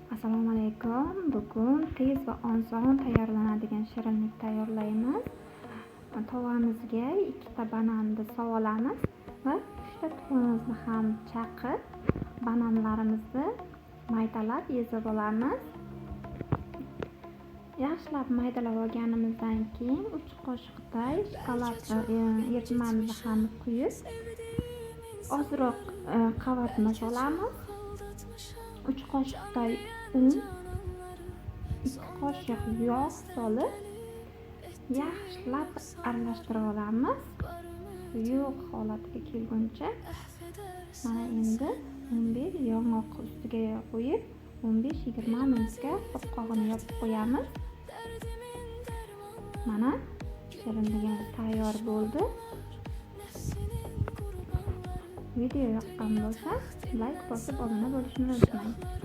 Assalomu alaykum. Bugun tez va oson tayyorlanadigan shirinlik tayyorlaymiz. Tovamizga 2 ta bananni solamiz va 3 ta tuxumimizni ham chaqib, bananlarimizni maydalab ezib olamiz. Yaxshilab maydalab olganimizdan keyin 3 qoshiqday shokolad eritmamizni ham quyib, ozroq qavatni solamiz. 3 qoshiqday un, 2 qoshiq yog' solib, yaxshilab aralashtirib olamiz. Suyuq holatiga kelguncha. Mana endi 15 yong'oq ustiga qo'yib, 15-20 minutga qopqog'ini yopib qo'yamiz. Mana shirinligimiz tayyor bo'ldi. Video yoqqan bo'lsa, like bosib obuna bo'lishni unutmang.